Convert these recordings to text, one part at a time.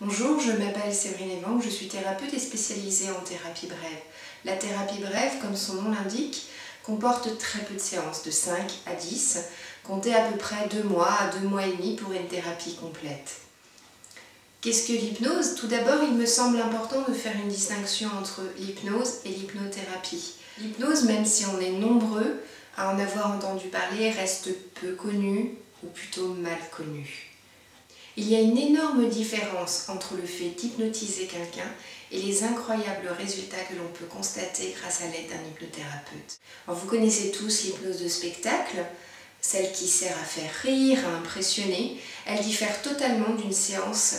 Bonjour, je m'appelle Séverine Evang, je suis thérapeute et spécialisée en thérapie brève. La thérapie brève, comme son nom l'indique, comporte très peu de séances, de 5 à 10, comptez à peu près 2 mois à 2 mois et demi pour une thérapie complète. Qu'est-ce que l'hypnose? Tout d'abord, il me semble important de faire une distinction entre l'hypnose et l'hypnothérapie. L'hypnose, même si on est nombreux à en avoir entendu parler, reste peu connue ou plutôt mal connue. Il y a une énorme différence entre le fait d'hypnotiser quelqu'un et les incroyables résultats que l'on peut constater grâce à l'aide d'un hypnothérapeute. Alors, vous connaissez tous l'hypnose de spectacle, celle qui sert à faire rire, à impressionner. Elle diffère totalement d'une séance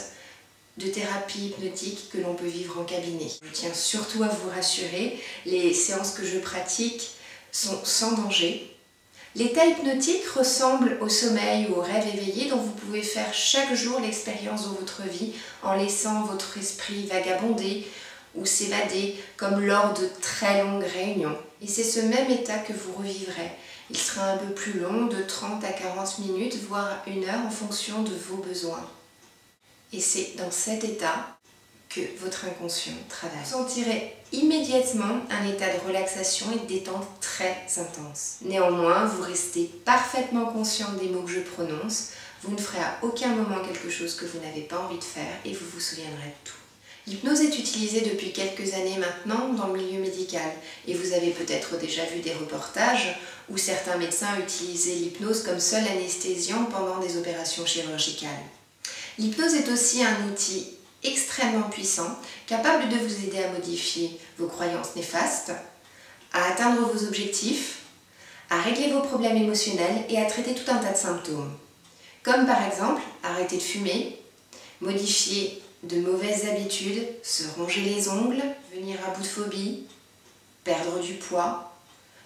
de thérapie hypnotique que l'on peut vivre en cabinet. Je tiens surtout à vous rassurer, les séances que je pratique sont sans danger. L'état hypnotique ressemble au sommeil ou au rêve éveillé dont vous pouvez faire chaque jour l'expérience dans votre vie en laissant votre esprit vagabonder ou s'évader comme lors de très longues réunions. Et c'est ce même état que vous revivrez. Il sera un peu plus long, de 30 à 40 minutes, voire 1 heure en fonction de vos besoins. Et c'est dans cet état que votre inconscient travaille. Vous sentirez immédiatement un état de relaxation et de détente très intense. Néanmoins, vous restez parfaitement conscient des mots que je prononce, vous ne ferez à aucun moment quelque chose que vous n'avez pas envie de faire et vous vous souviendrez de tout. L'hypnose est utilisée depuis quelques années maintenant dans le milieu médical et vous avez peut-être déjà vu des reportages où certains médecins utilisaient l'hypnose comme seul anesthésiant pendant des opérations chirurgicales. L'hypnose est aussi un outil extrêmement puissant, capable de vous aider à modifier vos croyances néfastes, à atteindre vos objectifs, à régler vos problèmes émotionnels et à traiter tout un tas de symptômes. Comme par exemple, arrêter de fumer, modifier de mauvaises habitudes, se ronger les ongles, venir à bout de phobie, perdre du poids,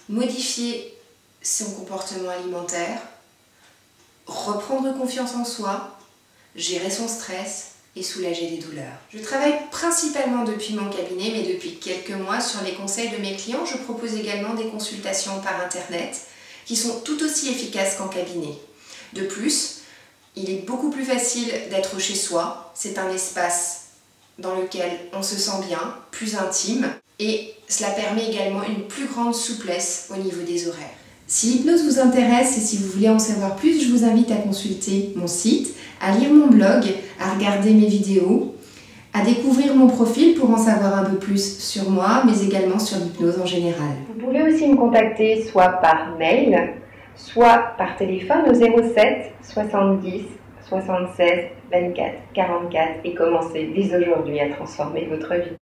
modifier son comportement alimentaire, reprendre confiance en soi, gérer son stress et soulager des douleurs. Je travaille principalement depuis mon cabinet, mais depuis quelques mois sur les conseils de mes clients, je propose également des consultations par internet qui sont tout aussi efficaces qu'en cabinet. De plus, il est beaucoup plus facile d'être chez soi, c'est un espace dans lequel on se sent bien, plus intime, et cela permet également une plus grande souplesse au niveau des horaires. Si l'hypnose vous intéresse et si vous voulez en savoir plus, je vous invite à consulter mon site, à lire mon blog, à regarder mes vidéos, à découvrir mon profil pour en savoir un peu plus sur moi, mais également sur l'hypnose en général. Vous pouvez aussi me contacter soit par mail, soit par téléphone au 07 70 76 24 44 et commencer dès aujourd'hui à transformer votre vie.